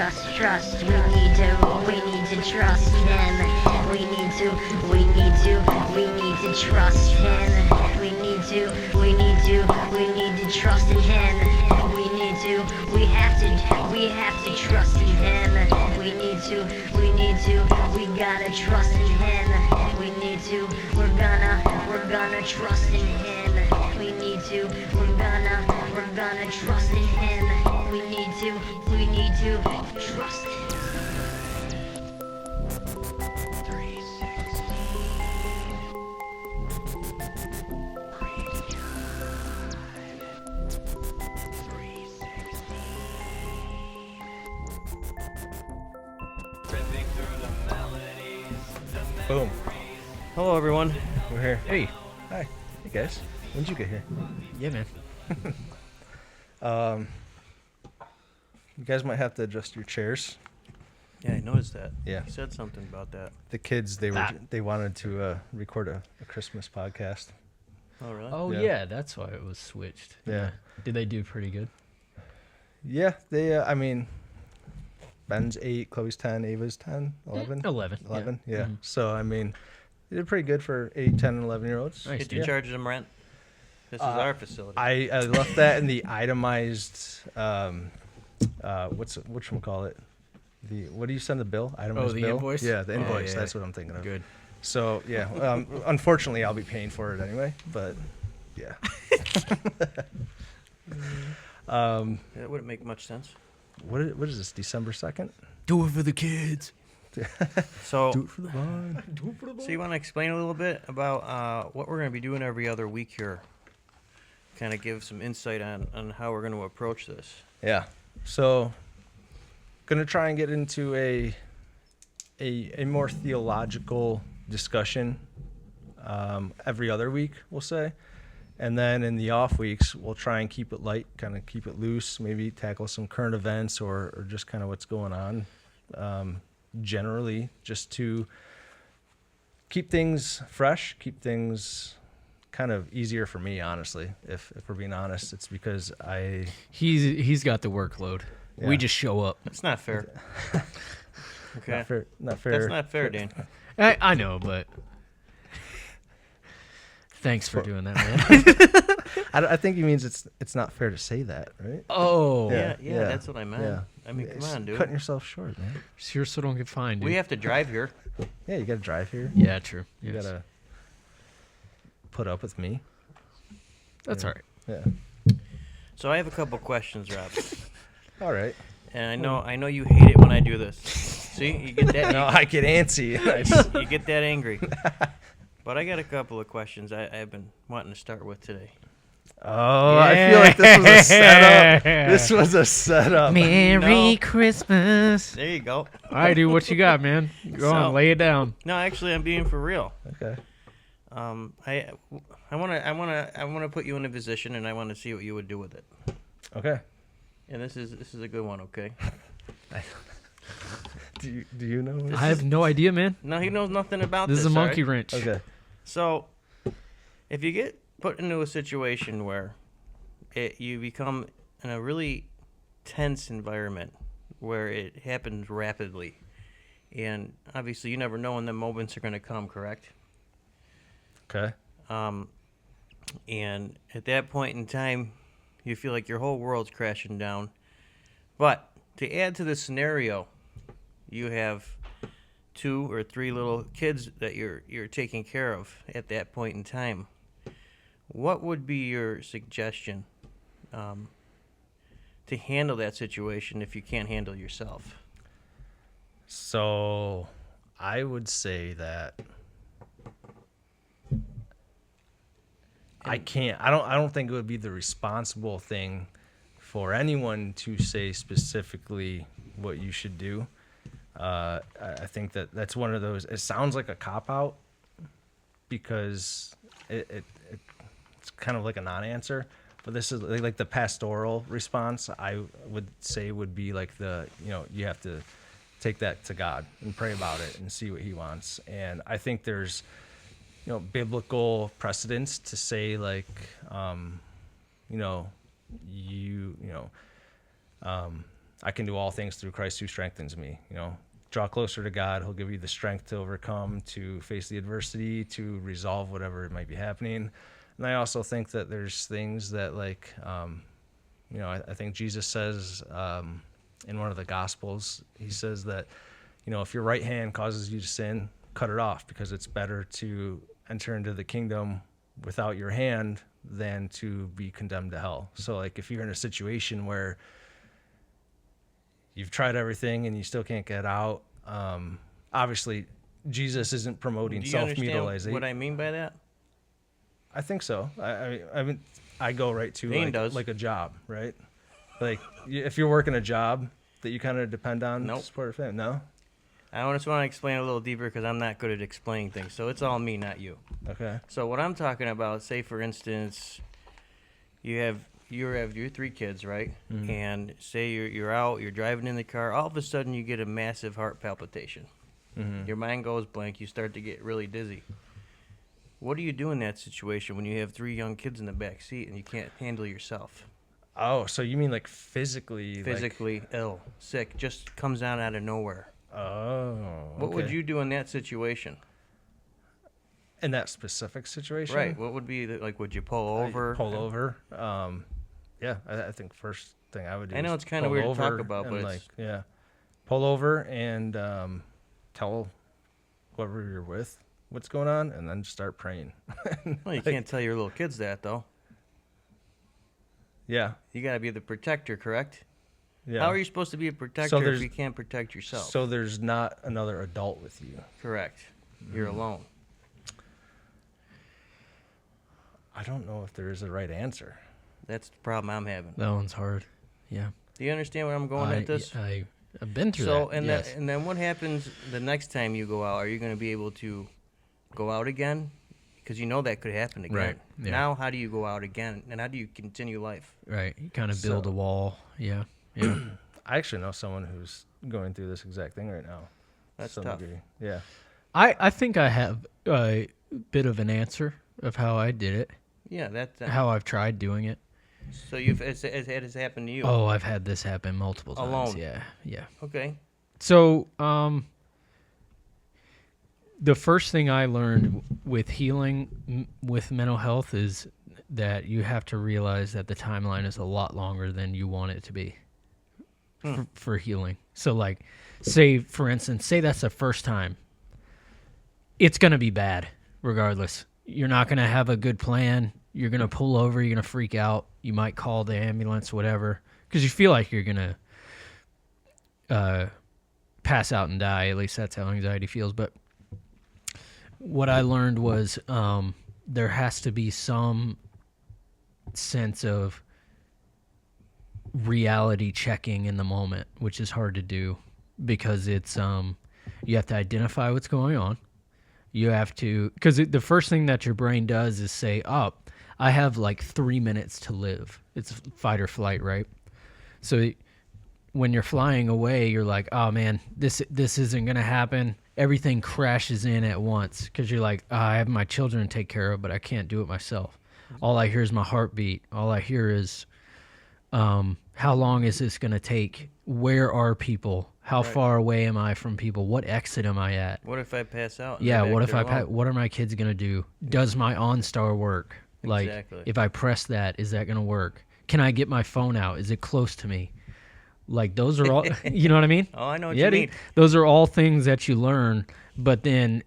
trust. We need to trust him. We need to trust him. We need to trust in him. We have to trust in him. We gotta trust in him. We're gonna trust in him. We're gonna trust in him. We need to trust him. Boom. Hello, everyone. We're here. Hey. Hi. Hey, guys. When did you get here? Yeah, man. You guys might have to adjust your chairs. Yeah, I noticed that. Yeah. You said something about that. The kids, they wanted to record a Christmas podcast. Oh, really? Oh, Yeah. yeah, that's why it was switched. Yeah. Did they do pretty good? Yeah, they, I mean, Ben's 8, Chloe's 10, Ava's 10, 11? 11. 11, yeah. Mhm. So, I mean, they did pretty good for 8, 10, and 11-year-olds. Nice, Did you dude. charge them rent? This is our facility. I left that in the itemized, whatchamacallit? What do you send the bill? Itemized the bill? invoice? Yeah, the Oh, invoice. yeah. That's what I'm thinking of. Good. So, yeah, unfortunately, I'll be paying for it anyway, but, yeah. That wouldn't make much sense. What is this, December 2nd? Do it for the kids. So, Do it for the vine. so you want to explain a little bit about what we're going to be doing every other week here? Kind of give some insight on how we're going to approach this. Yeah. So, gonna try and get into a more theological discussion every other week, we'll say. And then in the off weeks, we'll try and keep it light, kind of keep it loose, maybe tackle some current events or just kind of what's going on generally, just to keep things fresh, keep things kind of easier for me, honestly. If we're being honest, it's because He's got the workload. Yeah. We just show up. That's not fair. Okay. not fair. That's not fair, Dan. I know, but thanks for doing that, man. I think he means it's not fair to say that, right? Oh, Yeah, yeah, that's what I meant. yeah. I mean, come on, dude. Cutting yourself short, man. sure, so don't get fined, dude. We have to drive here. Yeah, you gotta drive here. Yeah, true. You Yes. gotta put up with me. That's yeah. all right. Yeah. So I have a couple questions, Rob. All right. And I know you hate it when I do this. See, you get that. No, I get antsy. I just- You get that angry. But I got a couple of questions I've been wanting to start with today. oh, I feel like this was a setup. This was a setup. Merry No. Christmas. There you go. All right, dude, what you got, man? Go on, lay it down. No, actually, I'm being for real. Okay. I want to put you in a position, and I want to see what you would do with it. Okay. And this is a good one, okay? Do you know? I have no idea, man. No, he knows nothing about This this. is a all monkey right? wrench. Okay. So, if you get put into a situation where you become in a really tense environment where it happens rapidly, and obviously you never know when the moments are going to come, correct? Okay. And at that point in time, you feel like your whole world's crashing down. But to add to the scenario, you have 2 or 3 little kids that you're taking care of at that point in time. What would be your suggestion to handle that situation if you can't handle yourself? So, I would say that I don't think it would be the responsible thing for anyone to say specifically what you should do. I think that's one of those. It sounds like a cop out because it's kind of like a non-answer. But this is like the pastoral response. I would say would be like you have to take that to God and pray about it and see what He wants. And I think there's biblical precedents to say I can do all things through Christ who strengthens me. You know, draw closer to God. He'll give you the strength to overcome, to face the adversity, to resolve whatever might be happening. And I also think that there's things that, like, you know, I think Jesus says in one of the Gospels, he says that, you know, if your right hand causes you to sin, cut it off, because it's better to enter into the kingdom without your hand than to be condemned to hell. So, like, if you're in a situation where you've tried everything and you still can't get out, obviously Jesus isn't promoting Do you self-mutilation. understand what I mean by that? I think so. I mean, I go right to like a job, right? Like, if you're working a job that you kind of depend on to support your family. No? I just want to explain a little deeper because I'm not good at explaining things. So it's all me, not you. Okay. So what I'm talking about, say for instance, you have your 3 kids, right? Mm-hmm. And say you're out, you're driving in the car, all of a sudden you get a massive heart palpitation. Mm-hmm. Your mind goes blank, you start to get really dizzy. What do you do in that situation when you have 3 young kids in the back seat and you can't handle yourself? Oh, so you mean like physically? Physically ill, sick, just comes out of nowhere. Oh. What would okay. you do in that situation? In that specific situation? Right. What would be like? Would you pull over? Pull over. Yeah, I think first thing I would do. I know is it's kind of pull weird to talk over about, and, but like, it's, yeah, pull over and tell whoever you're with what's going on, and then start praying. well, you can't tell your little kids that though. Yeah. You got to be the protector, correct? Yeah. How are you supposed to be a protector if there's- you can't protect yourself? So there's not another adult with you. Correct. You're alone. I don't know if there is a right answer. That's the problem I'm having. That one's hard. Yeah. Do you understand where I'm going at this? I've been through So, that. and yes. and then what happens the next time you go out? Are you going to be able to go out again? Because you know that could happen again. Right, yeah. Now, how do you go out again? And how do you continue life? Right. You kind of build So- a wall. Yeah. Yeah. I actually know someone who's going through this exact thing right now. That's to some tough. degree. Yeah. I think I have a bit of an answer of how I did it, Yeah, that's how I've tried doing it. so it has happened to you. Oh, I've had this happen multiple times. Alone. Yeah. Yeah. Okay. So, the first thing I learned with healing with mental health is that you have to realize that the timeline is a lot longer than you want it to be for healing. So, like, say, for instance, say that's the first time. It's going to be bad regardless. You're not going to have a good plan. You're going to pull over. You're going to freak out. You might call the ambulance, whatever, because you feel like you're going to pass out and die. At least that's how anxiety feels. But what I learned was there has to be some sense of reality checking in the moment, which is hard to do because it's you have to identify what's going on. You have to, because the first thing that your brain does is say, oh, I have like 3 minutes to live. It's fight or flight, right? So when you're flying away, you're like, oh man, this isn't going to happen. Everything crashes in at once because you're like, I have my children to take care of, but I can't do it myself. All I hear is my heartbeat. All I hear is, how long is this going to take? Where are people? How far away am I from people? What exit am I at? What if I pass out? and Yeah, they're what back if there alone? what are my kids going to do? Does my OnStar work? Like, Exactly. if I press that, is that going to work? Can I get my phone out? Is it close to me? Like, those are all, you know what I mean? Oh, I know what Yeah, you dude. mean. Those are all things that you learn, but then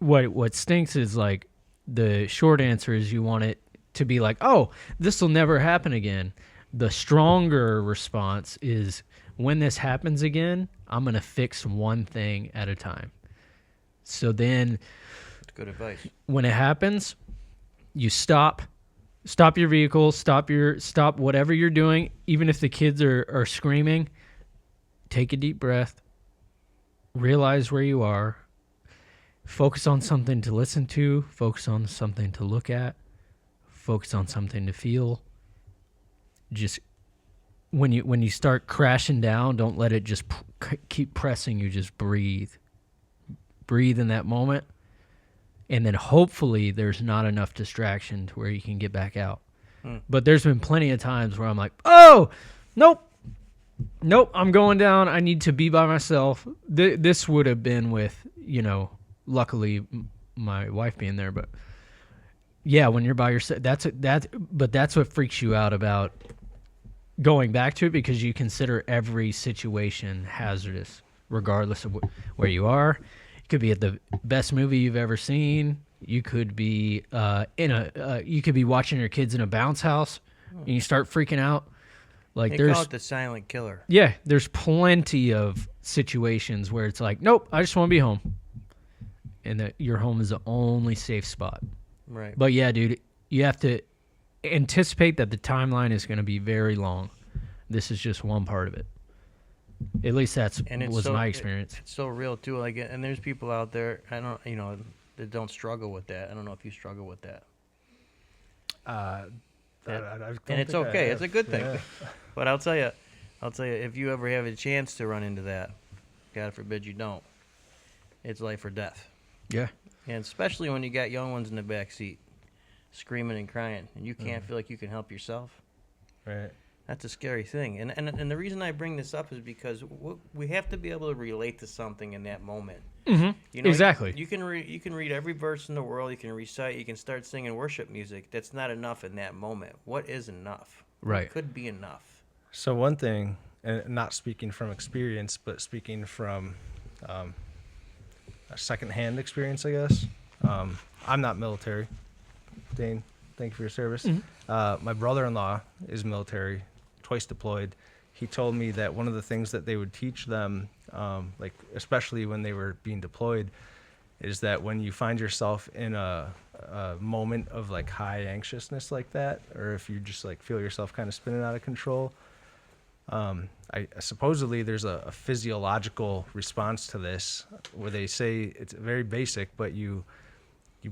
what stinks is, like, the short answer is you want it to be like, oh, this will never happen again. The stronger response is, when this happens again, I'm going to fix one thing at a time. So then That's good advice. when it happens, you stop your vehicle, stop whatever you're doing, even if the kids are screaming. Take a deep breath, realize where you are, focus on something to listen to, focus on something to look at, focus on something to feel. Just when you start crashing down, don't let it just keep pressing you. Just breathe in that moment. And then hopefully there's not enough distraction to where you can get back out. But there's been plenty of times where I'm like, oh, nope, nope, I'm going down. I need to be by myself. This would have been with, luckily my wife being there, but yeah, when you're by yourself, but that's what freaks you out about going back to it, because you consider every situation hazardous, regardless of where you are. You could be at the best movie you've ever seen. You could be you could be watching your kids in a bounce house, and you start freaking out. Like They there's call it the silent killer. yeah, there's plenty of situations where it's like, nope, I just want to be home, and that your home is the only safe spot. Right. But yeah, dude, you have to anticipate that the timeline is going to be very long. This is just one part of it. At least was my experience. It's so real too. Like, and there's people out there, that don't struggle with that. I don't know if you struggle with that. And it's okay. It's a good thing. Yeah. But I'll tell you, if you ever have a chance to run into that, God forbid you don't, it's life or death. Yeah. And especially when you got young ones in the back seat, screaming and crying, and you can't feel like you can help yourself. Right. That's a scary thing. And the reason I bring this up is because we have to be able to relate to something in that moment. Mm-hmm. Exactly. You can read every verse in the world. You can recite. You can start singing worship music. That's not enough in that moment. What is enough? Right. What could be enough? So one thing, and not speaking from experience, but speaking from a secondhand experience, I guess. I'm not military. Dane, thank you for your service. Mm-hmm. My brother-in-law is military, twice deployed. He told me that one of the things that they would teach them, like especially when they were being deployed, is that when you find yourself in a moment of like high anxiousness like that, or if you just like feel yourself kind of spinning out of control, I supposedly there's a physiological response to this where they say it's very basic, but you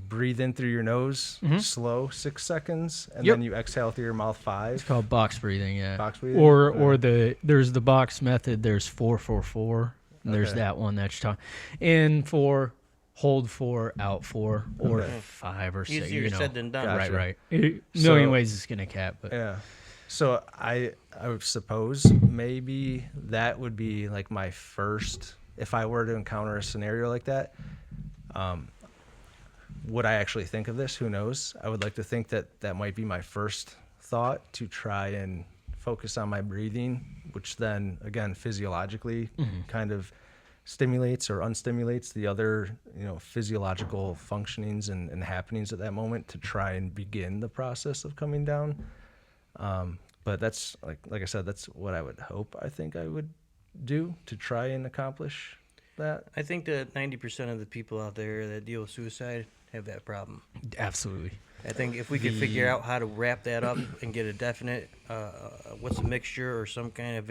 breathe in through your nose, slow, 6 seconds, and Yep. then you exhale through your mouth 5. It's called box breathing, yeah. Box breathing? Or there's the box method. There's 4-4-4. And there's Okay. that one that you're talking. In 4, hold 4, out 4, or Okay. 5 or 6. Easier said than done. Gotcha. Right. So- Million ways to skin a cat, but Yeah. So I would suppose maybe that would be like my first, if I were to encounter a scenario like that, would I actually think of this? Who knows? I would like to think that that might be my first thought, to try and focus on my breathing, which then again physiologically kind of stimulates or unstimulates the other, physiological functionings and happenings at that moment, to try and begin the process of coming down. But that's like I said, that's what I would hope. I think I would do to try and accomplish that. I think that 90% of the people out there that deal with suicide have that problem. absolutely. I think if we could figure out how to wrap that up and get a definite, what's a mixture or some kind of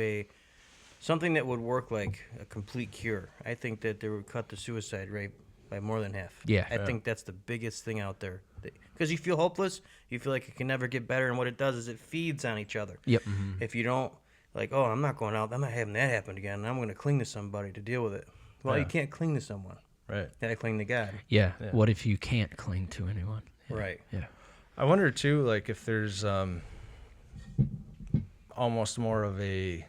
something that would work like a complete cure, I think that they would cut the suicide rate by more than half. Yeah. I think that's the biggest thing out there. Because you feel hopeless, you feel like it can never get better, and what it does is it feeds on each other. Yep. If you don't, like, oh, I'm not going out, I'm not having that happen again, I'm going to cling to somebody to deal with it. Well, you can't cling to someone. Right. You got to cling to God. Yeah. What if you can't cling to anyone? Yeah. Right. Yeah. I wonder too, like if there's almost more of a,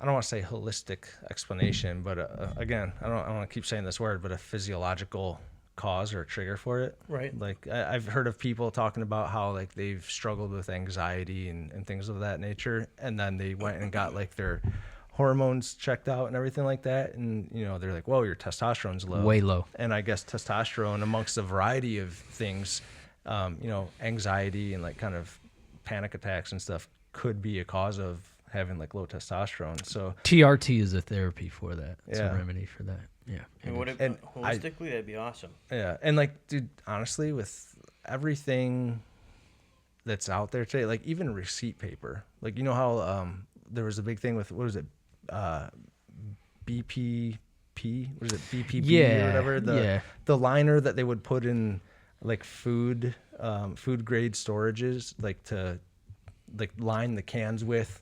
I don't want to say holistic explanation, but again, I don't want to keep saying this word, but a physiological cause or a trigger for it. Right. Like I've heard of people talking about how like they've struggled with anxiety and things of that nature, and then they went and got like their hormones checked out and everything like that, and they're like, whoa, your testosterone's low. Way low. And I guess testosterone, amongst a variety of things, anxiety and like kind of panic attacks and stuff, could be a cause of having like low testosterone. So TRT is a therapy for that. It's Yeah. a remedy for that. Yeah. And what if, And holistically, that'd be awesome. yeah, and like, dude, honestly, with everything that's out there today, like even receipt paper, like how there was a big thing with, what was it, BPP, was it BPP or Yeah, whatever, the liner that they would put in like food grade storages, like to like line the cans with.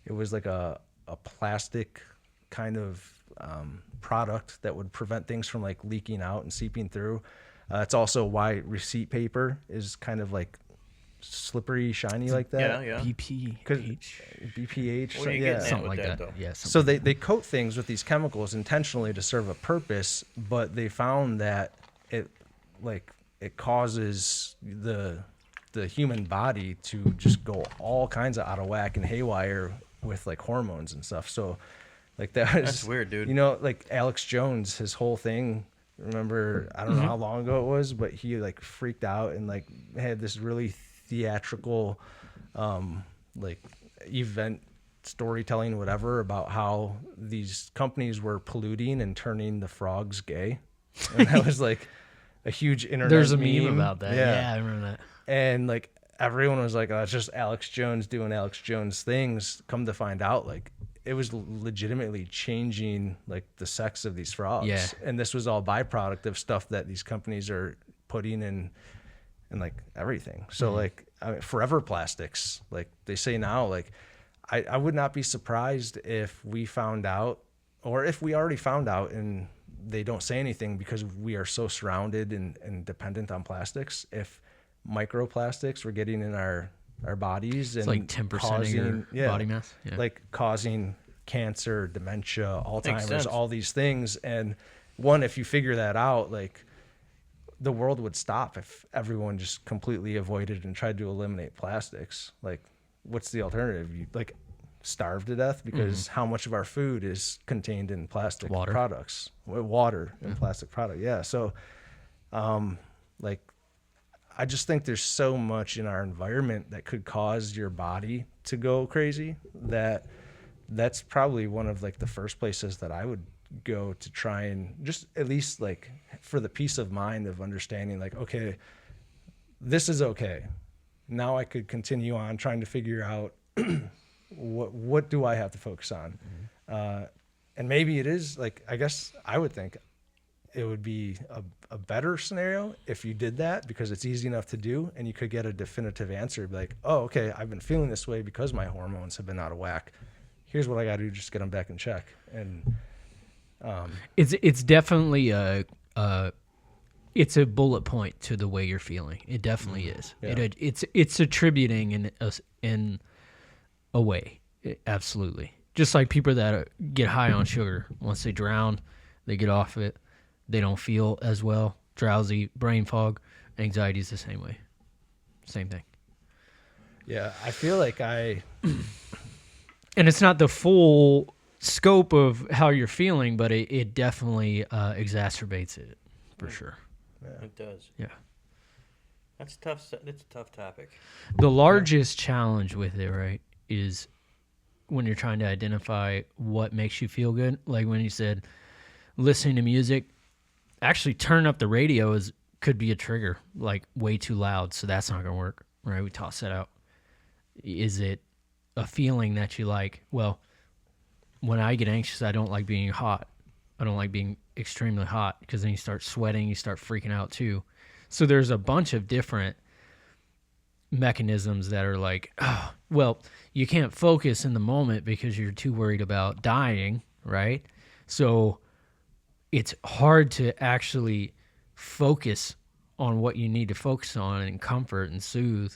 It was like a plastic kind of product that would prevent things from like leaking out and seeping through. It's also why receipt paper is kind of like slippery, shiny like that. Yeah. BPH. BPH. What are you yeah. getting at Something with like that. though? Yeah. So they coat things with these chemicals intentionally to serve a purpose, but they found that it causes the human body to just go all kinds of out of whack and haywire with like hormones and stuff. So like That's weird, dude. You know, like Alex Jones, his whole thing. Remember, I don't know how long ago it was, but he like freaked out and like had this really theatrical, like event storytelling, whatever, about how these companies were polluting and turning the frogs gay. And that was like a huge internet There's a meme about that. Yeah. Yeah, I remember that. And like everyone was like, oh, it's just Alex Jones doing Alex Jones things. Come to find out, like it was legitimately changing like the sex of these frogs. Yeah. And this was all byproduct of stuff that these companies are putting in like everything. So like I mean, Forever Plastics, like they say now, like I would not be surprised if we found out, or if we already found out and they don't say anything because we are so surrounded and dependent on plastics. If microplastics were getting in our bodies It's and like 10% of your body mass. Yeah. like causing cancer, dementia, Makes sense. Alzheimer's, all these things. And one, if you figure that out, like the world would stop if everyone just completely avoided and tried to eliminate plastics. Like, what's the alternative? You like starve to death because how much of our food is contained in plastic Water. products, water and plastic product. Yeah. So, like, I just think there's so much in our environment that could cause your body to go crazy that's probably one of like the first places that I would go to try and just at least like for the peace of mind of understanding like, okay, this is okay. Now I could continue on trying to figure out what do I have to focus on? And maybe it is like, I guess I would think it would be a better scenario if you did that because it's easy enough to do and you could get a definitive answer. Be like, oh, okay, I've been feeling this way because my hormones have been out of whack. Here's what I got to do, just get them back in check. And It's definitely it's a bullet point to the way you're feeling. It definitely is. Yeah. It's attributing in a way. Absolutely. Just like people that get high on sugar, once they drown, they get off of it. They don't feel as well, drowsy, brain fog. Anxiety is the same way. Same thing. yeah, I feel like And it's not the full scope of how you're feeling, but it definitely exacerbates it for sure. It does. Yeah. That's tough. It's a tough topic. The largest challenge with it, right, is when you're trying to identify what makes you feel good. Like when you said listening to music, actually turn up the radio could be a trigger, like way too loud. So that's not going to work, right? We toss that out. Is it a feeling that you like? Well, when I get anxious, I don't like being hot. I don't like being extremely hot because then you start sweating, you start freaking out too. So there's a bunch of different mechanisms that are like, oh, well, you can't focus in the moment because you're too worried about dying, right? So it's hard to actually focus on what you need to focus on and comfort and soothe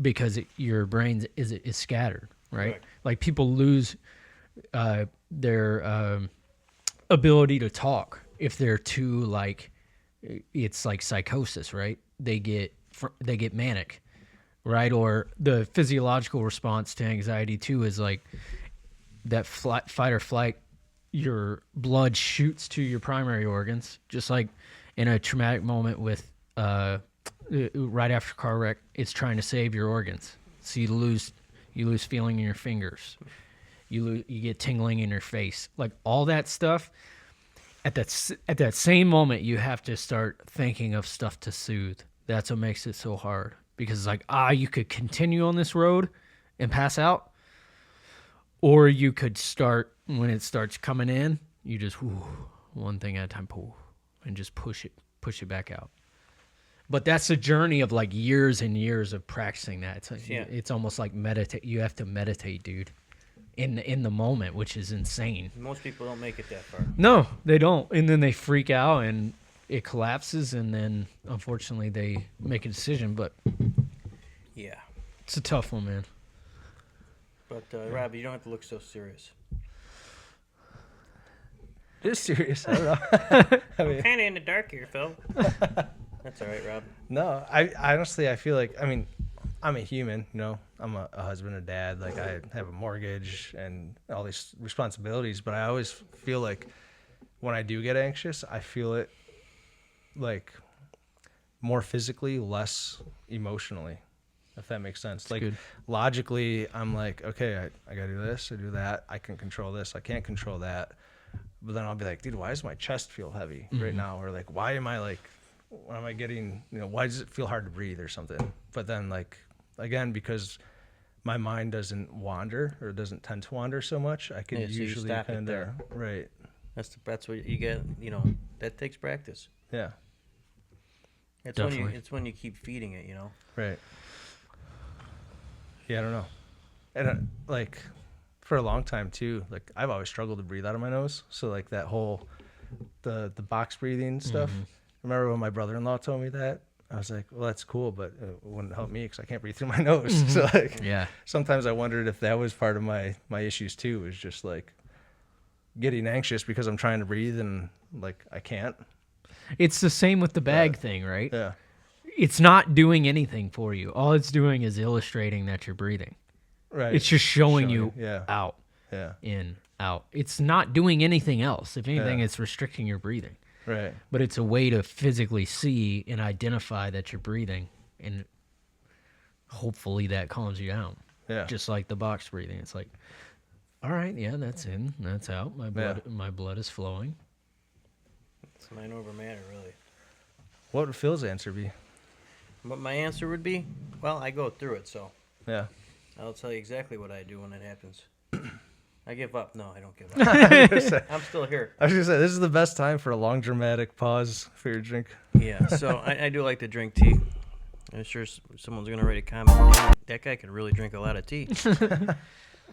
because your brain is scattered, right? Correct. Like people lose their ability to talk if they're too like, it's like psychosis, right? They get manic, right? Or the physiological response to anxiety too is like that fight or flight. Your blood shoots to your primary organs, just like in a traumatic moment with right after a car wreck. It's trying to save your organs, so you lose feeling in your fingers. You get tingling in your face, like all that stuff. At that same moment, you have to start thinking of stuff to soothe. That's what makes it so hard because it's like you could continue on this road and pass out, or you could start. When it starts coming in, you just one thing at a time, and just push it back out. But that's a journey of like years and years of practicing that. It's almost like meditate. You have to meditate, dude, in the moment, which is insane. Most people don't make it that far. No, they don't, and then they freak out and it collapses, and then unfortunately they make a decision. But Yeah. It's a tough one, man. But, Rob, you don't have to look so serious. Just serious. I don't know. I mean, Kind of in the dark here, Phil. That's all right, Rob. no, I honestly, I feel like, I mean, I'm a human, you know. I'm a husband, a dad. Like, I have a mortgage and all these responsibilities. But I always feel like when I do get anxious, I feel it, like, more physically, less emotionally, if that makes sense. Like, good. logically, I'm like, okay, I got to do this, I do that. I can control this. I can't control that. But then I'll be like, dude, why does my chest feel heavy right now? Or, like, why am I, like, why am I getting, you know, why does it feel hard to breathe or something? But then, like, again, because my mind doesn't wander or doesn't tend to wander so much, I can Yeah, so you usually stop it kind there. of, right. That's what you get, you know, that takes practice. Yeah. Definitely. It's when you keep feeding it, you know. Right. Yeah, I don't know. And like for a long time too, like I've always struggled to breathe out of my nose. So like that whole the box breathing stuff. Remember when my brother-in-law told me that? I was like, well, that's cool, but it wouldn't help me because I can't breathe through my nose. So like, Yeah. sometimes I wondered if that was part of my issues too. Was just like getting anxious because I'm trying to breathe and like I can't. It's the same with the bag thing, right? Yeah. It's not doing anything for you. All it's doing is illustrating that you're breathing. Right. It's just showing you Yeah. out, Yeah. in, out. It's not doing anything else. If anything, Yeah. it's restricting your breathing. Right. But it's a way to physically see and identify that you're breathing, and hopefully that calms you down. Yeah. Just like the box breathing. It's like, all right, yeah, that's in, that's out. My blood is flowing. It's mind over matter, really. What would Phil's answer be? But my answer would be, well, I go through it, so Yeah. I'll tell you exactly what I do when it happens. I give up. No, I don't give up. I'm still here. I was gonna say this is the best time for a long dramatic pause for your drink. Yeah, so I do like to drink tea. I'm sure someone's going to write a comment. "Man, that guy could really drink a lot of tea."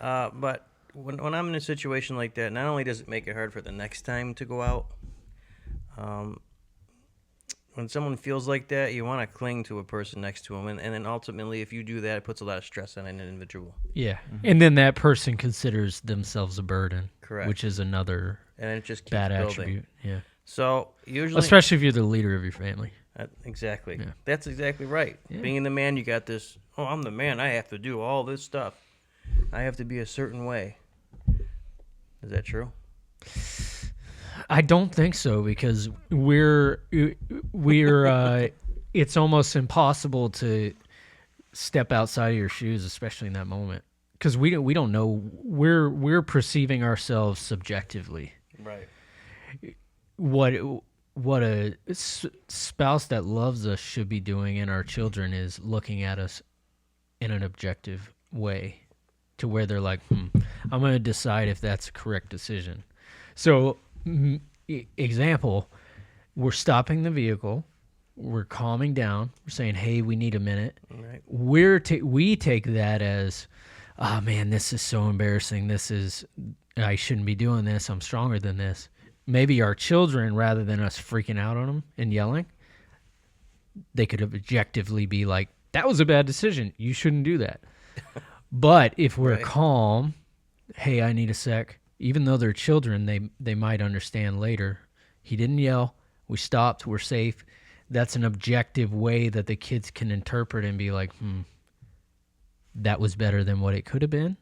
But when I'm in a situation like that, not only does it make it hard for the next time to go out, when someone feels like that, you want to cling to a person next to them. And then ultimately, if you do that, it puts a lot of stress on an individual. Yeah. And then that person considers themselves a burden. Correct. Which is another And it just keeps bad building. attribute. Yeah. So usually... Especially if you're the leader of your family. Exactly. Yeah. That's exactly right. Yeah. Being the man, you got this, oh, I'm the man. I have to do all this stuff. I have to be a certain way. Is that true? I don't think so, because we're it's almost impossible to step outside of your shoes, especially in that moment, because we don't know, we're perceiving ourselves subjectively. Right. What a spouse that loves us should be doing, and our children is looking at us in an objective way, to where they're like, I'm going to decide if that's a correct decision. So, example, we're stopping the vehicle, we're calming down, we're saying, hey, we need a minute. Right. We take that as, oh man, this is so embarrassing. I shouldn't be doing this. I'm stronger than this. Maybe our children, rather than us freaking out on them and yelling, they could objectively be like, that was a bad decision. You shouldn't do that. But if we're Right. calm, hey, I need a sec. Even though they're children, they might understand later. He didn't yell. We stopped. We're safe. That's an objective way that the kids can interpret and be like, that was better than what it could have been.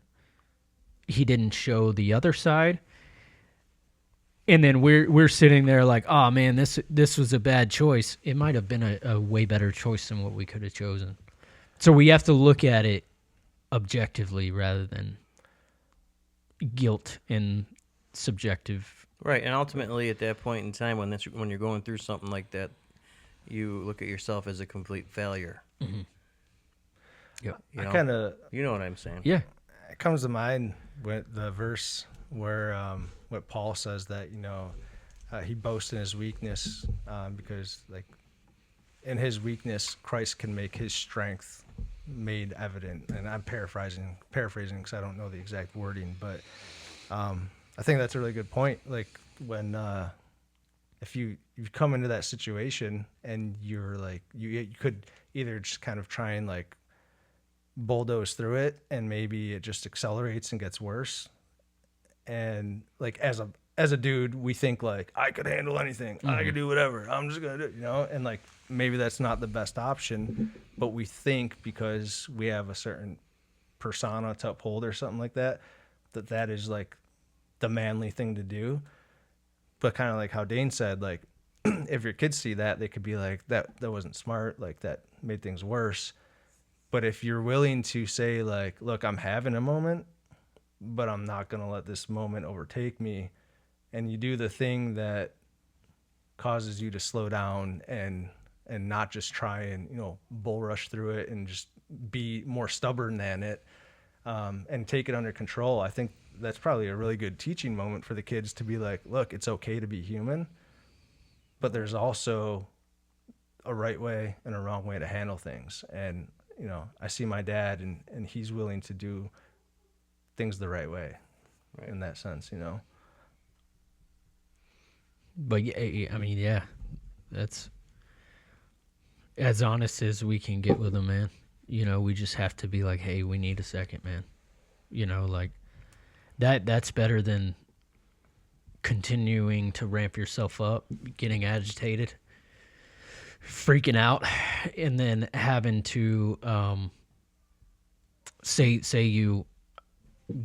He didn't show the other side. And then we're sitting there like, oh man, this was a bad choice. It might have been a way better choice than what we could have chosen. So we have to look at it objectively rather than guilt and subjective. Right. And ultimately, at that point in time, when you're going through something like that, you look at yourself as a complete failure. Mm-hmm. Yep. You I know? kind of, You know what I'm saying? Yeah. it comes to mind with the verse where what Paul says that, you know, he boasts in his weakness because like in his weakness, Christ can make his strength made evident. And I'm paraphrasing because I don't know the exact wording, but I think that's a really good point. Like when if you come into that situation and you're like you could either just kind of try and like bulldoze through it, and maybe it just accelerates and gets worse. And like as a dude, we think like, I could handle anything, I could do whatever, I'm just gonna do it, and like maybe that's not the best option, but we think because we have a certain persona to uphold or something like that, that is like the manly thing to do. But kind of like how Dane said, like if your kids see that, they could be like, that wasn't smart, like that made things worse. But if you're willing to say like, look, I'm having a moment, but I'm not going to let this moment overtake me, and you do the thing that causes you to slow down and not just try and, bull rush through it and just be more stubborn than it, and take it under control. I think that's probably a really good teaching moment for the kids to be like, look, it's okay to be human, but there's also a right way and a wrong way to handle things. And, I see my dad and he's willing to do things the right way, right, in that sense, But yeah, I mean, yeah, that's as honest as we can get with them, man. We just have to be like, hey, we need a second, man. Like that's better than continuing to ramp yourself up, getting agitated, freaking out, and then having to say you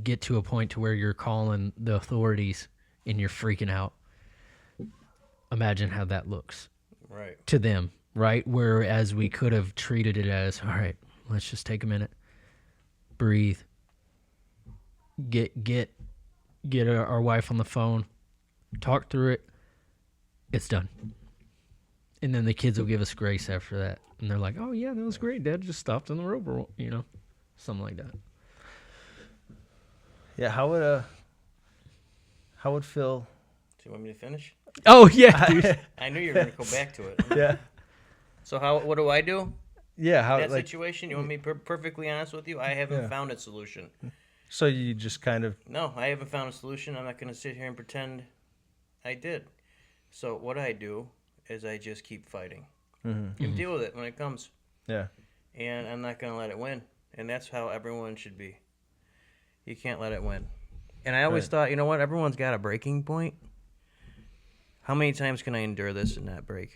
get to a point to where you're calling the authorities and you're freaking out. Imagine how that looks Right. to them, right? Whereas we could have treated it as, all right, let's just take a minute, breathe, get our wife on the phone, talk through it, it's done. And then the kids will give us grace after that. And they're like, oh, yeah, that was great. Dad just stopped on the road, something like that. Yeah, how would Phil? Do you want me to finish? Oh, yeah, dude. I knew you were going to go back to it. Yeah. So what do I do? Yeah, how In that like situation, you want me perfectly honest with you? I haven't found a solution. so you just kind of No, I haven't found a solution. I'm not going to sit here and pretend I did. So what I do is I just keep fighting. You deal with it when it comes. yeah. And I'm not going to let it win. And that's how everyone should be. You can't let it win. And I always thought, you know what? Everyone's got a breaking point. How many times can I endure this and not break?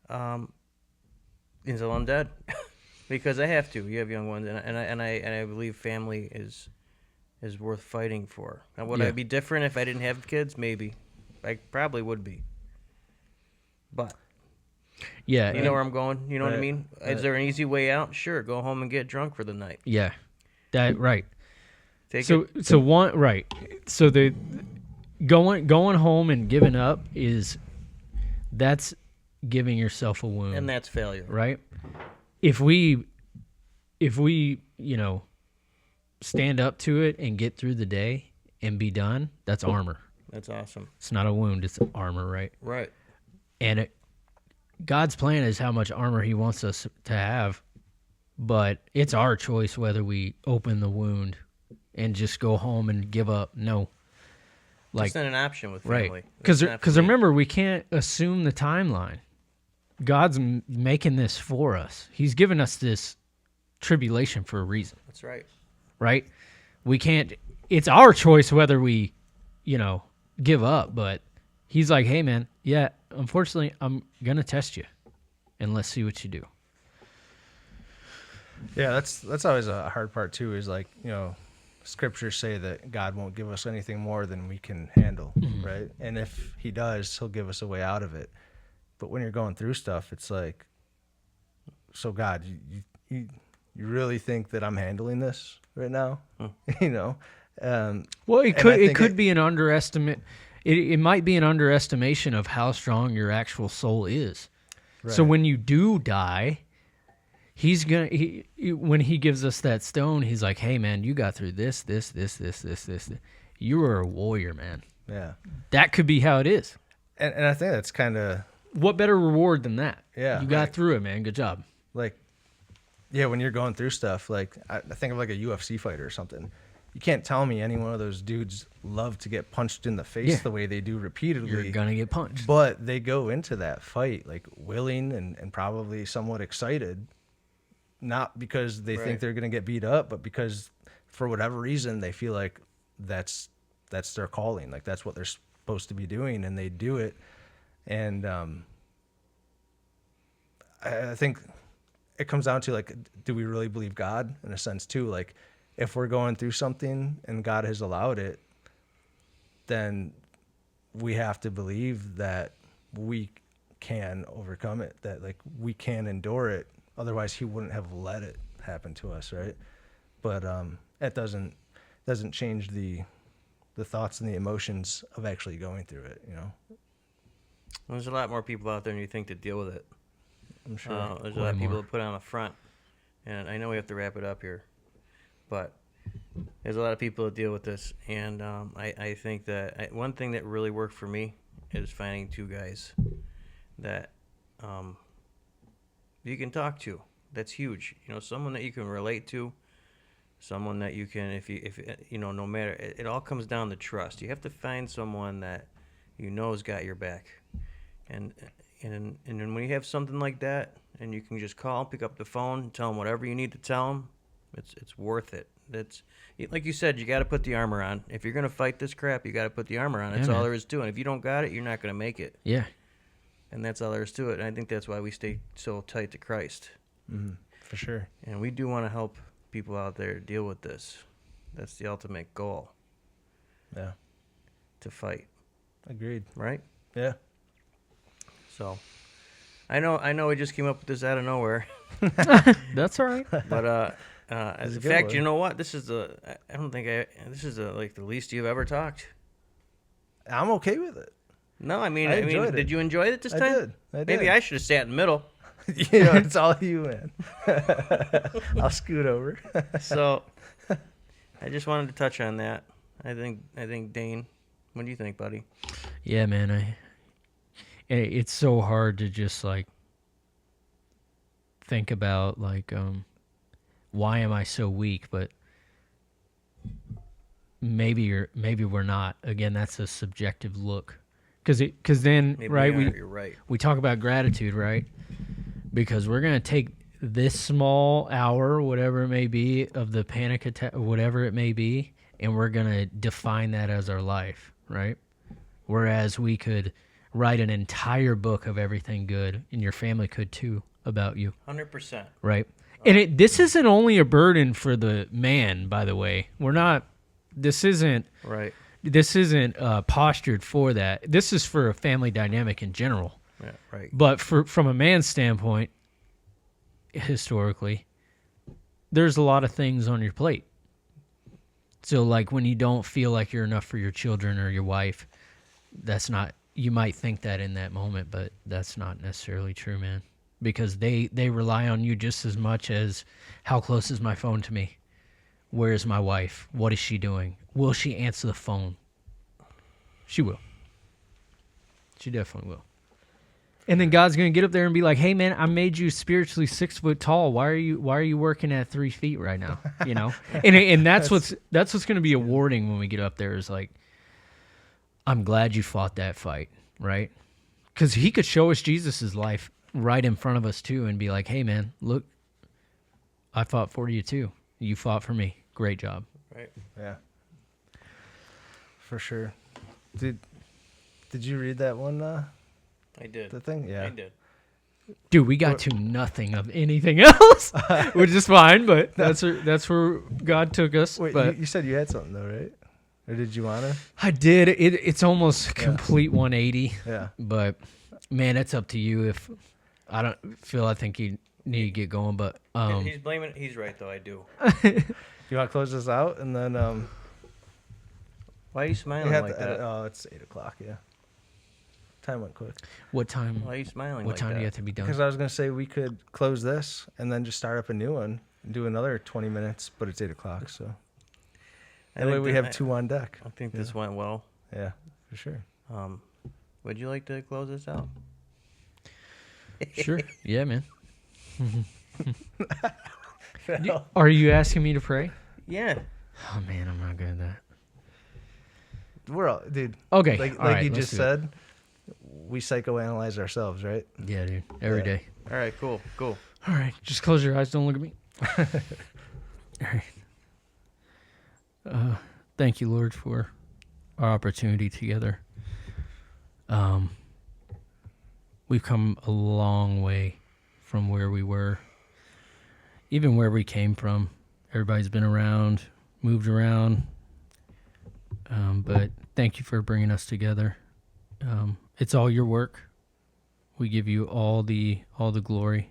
Until I'm dead. Because I have to. You have young ones. And I believe family is worth fighting for. Now, would I be different if I didn't have kids? Maybe. I probably would be. But Yeah. you know where I'm going? You know what I Right. mean? Is there an easy way out? Sure. Go home and get drunk for the night. Yeah. That, right. Take So it. so one right. So the going home and giving up that's giving yourself a wound. And that's failure. Right? If we stand up to it and get through the day and be done, that's armor. That's awesome. It's not a wound, it's armor, right? Right. And God's plan is how much armor he wants us to have, but it's our choice whether we open the wound and just go home and give up. No. It's not an option with family. Right. That's not for Because me. remember, we can't assume the timeline. God's making this for us. He's given us this tribulation for a reason, That's right. right? We can't, it's our choice whether we, give up, but he's like, hey, man, yeah, unfortunately, I'm going to test you, and let's see what you do. Yeah, that's always a hard part too, is like, scriptures say that God won't give us anything more than we can handle, right? And if he does, he'll give us a way out of it. But when you're going through stuff, it's like, so God, you really think that I'm handling this right now? Well, it And could I think could be an underestimate. It might be an underestimation of how strong your actual soul is. So Right. when you do die, he's gonna when he gives us that stone, he's like, "Hey, man, you got through this. You were a warrior, man." Yeah. That could be how it is. And I think that's kind of What better reward than that? Yeah. You got through it, man. Good job. like, yeah, when you're going through stuff, like I think of like a UFC fighter or something. You can't tell me any one of those dudes love to get punched in the face Yeah. the way they do repeatedly. You're gonna get punched. But they go into that fight like willing and probably somewhat excited not because they Right. think they're going to get beat up, but because for whatever reason they feel like that's their calling, like that's what they're supposed to be doing, and they do it. And I think it comes down to, like, do we really believe God in a sense too? Like, if we're going through something and God has allowed it, then we have to believe that we can overcome it, that like we can endure it. Otherwise he wouldn't have let it happen to us, right? But it doesn't change the thoughts and the emotions of actually going through it, you know. There's a lot more people out there than you think to deal with it. I'm sure. There's a Way lot of people more. that put on the front, and I know we have to wrap it up here, but there's a lot of people that deal with this, and I think that one thing that really worked for me is finding two guys that you can talk to. That's huge. You know, someone that you can relate to, someone that you can, if you know, no matter, it all comes down to trust. You have to find someone that you know has got your back, and then when you have something like that, and you can just call, pick up the phone, tell them whatever you need to tell them, it's worth it. That's like you said, you got to put the armor on. If you're gonna fight this crap, you got to put the armor on. That's Yeah, all man. there is to it. If you don't got it, you're not gonna make it, Yeah. and that's all there is to it. And I think that's why we stay so tight to Christ. For sure. And we do want to help people out there deal with this. That's the ultimate goal, Yeah. to fight, Agreed. right? Yeah. So, I know we just came up with this out of nowhere, That's all right. but It's a in good fact, one. you know what? This is this is like the least you've ever talked. I'm okay with it. No, I mean, I enjoyed it. did you enjoy it this I time? did. I did. Maybe I should have sat in the middle. You know, it's all you, man. I'll scoot over. So, I just wanted to touch on that. I think Dane, what do you think, buddy? Yeah, man. It's so hard to just like think about like why am I so weak? But maybe we're not. Again, that's a subjective look. Because then Maybe right you're right. we talk about gratitude, right? Because we're gonna take this small hour, whatever it may be, of the panic attack, whatever it may be, and we're gonna define that as our life, right? Whereas we could write an entire book of everything good, and your family could too, about you, 100%. right? And this isn't only a burden for the man, by the way. This isn't Right. postured for that. This is for a family dynamic in general. Yeah, right. But from a man's standpoint, historically, there's a lot of things on your plate. So like when you don't feel like you're enough for your children or your wife, that's not, you might think that in that moment, but that's not necessarily true, man. Because they rely on you just as much as how close is my phone to me? Where is my wife? What is she doing? Will she answer the phone? She will. She definitely will. And then God's gonna get up there and be like, "Hey, man, I made you spiritually 6 foot tall. Why are you working at 3 feet right now? You know." and that's what's gonna be awarding when we get up there is like, I'm glad you fought that fight, right? Because He could show us Jesus's life right in front of us too, and be like, "Hey, man, look, I fought for you too. You fought for me. Great job." Right. Yeah. For sure. Did you read that one? I did. The thing? Yeah. I did. Dude, we got to nothing of anything else, which is fine, but that's where God took us. Wait, but you said you had something though, right? Or did you wanna? I did. It's almost complete 180, Yeah. but man, it's up to you. If I don't feel, I think you need to get going. But He's blaming. He's right though. I do. You want to close this out and then Why are you smiling you have like to edit. that? Oh, it's 8:00. Yeah. Time went quick. what time? Why are you smiling What like time that? do you have to be done? Because I was gonna say we could close this and then just start up a new one and do another 20 minutes, but it's 8:00, so I that way think we that- have two on deck. I think this went well. Yeah, for sure. Would you like to close this out? Sure. Yeah, man. Are you asking me to pray? Yeah. Oh man, I'm not good at that. We're all, dude. Okay. Like all right, you let's just do it. said, we psychoanalyze ourselves, right? Yeah, dude. Every Yeah. day. All right. Cool. All All right, just close your eyes. Don't look at me. All right. Thank you, Lord, for our opportunity together. We've come a long way from where we were, even where we came from. Everybody's been around, moved around, but thank you for bringing us together. It's all your work. We give you all the glory.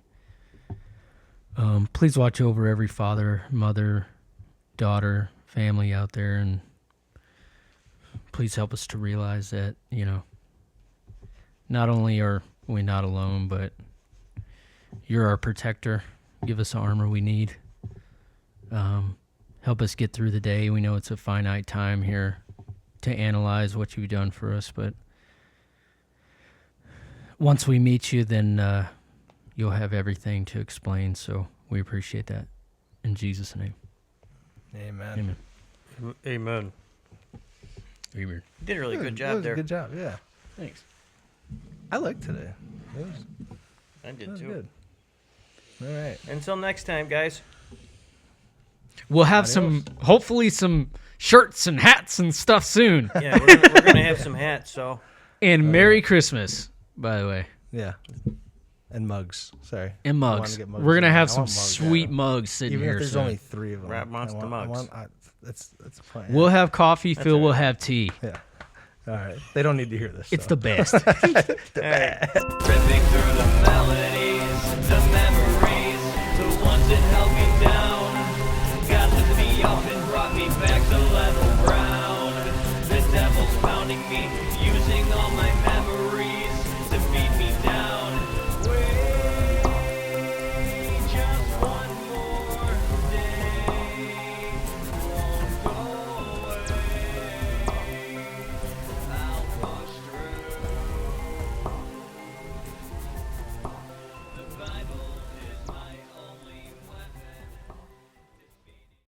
Please watch over every father, mother, daughter, family out there, and please help us to realize that, not only are we not alone, but you're our protector. Give us the armor we need. Help us get through the day. We know it's a finite time here to analyze what you've done for us, but once we meet you, then you'll have everything to explain, so we appreciate that. In Jesus' name. Amen. Amen. Amen. Amen. You did a really good That job was there. a good job, yeah. Thanks. I liked today. It I did was too. good. All right. Until next time, guys. We'll have hopefully some shirts and hats and stuff soon. Yeah, we're gonna have some hats. So And Merry Christmas, by the way. Yeah. And mugs. Sorry. And I wanted mugs. to get mugs We're going to in. have I some want mugs, sweet yeah. mugs sitting Even here if there's soon. only 3 of them. Rob wants the mugs. That's a plan. We'll have coffee, Phil all will right. have tea. Yeah. All right. They don't need to hear this. It's so. the best. all right. Ripping through the melodies, the memories, the ones that help me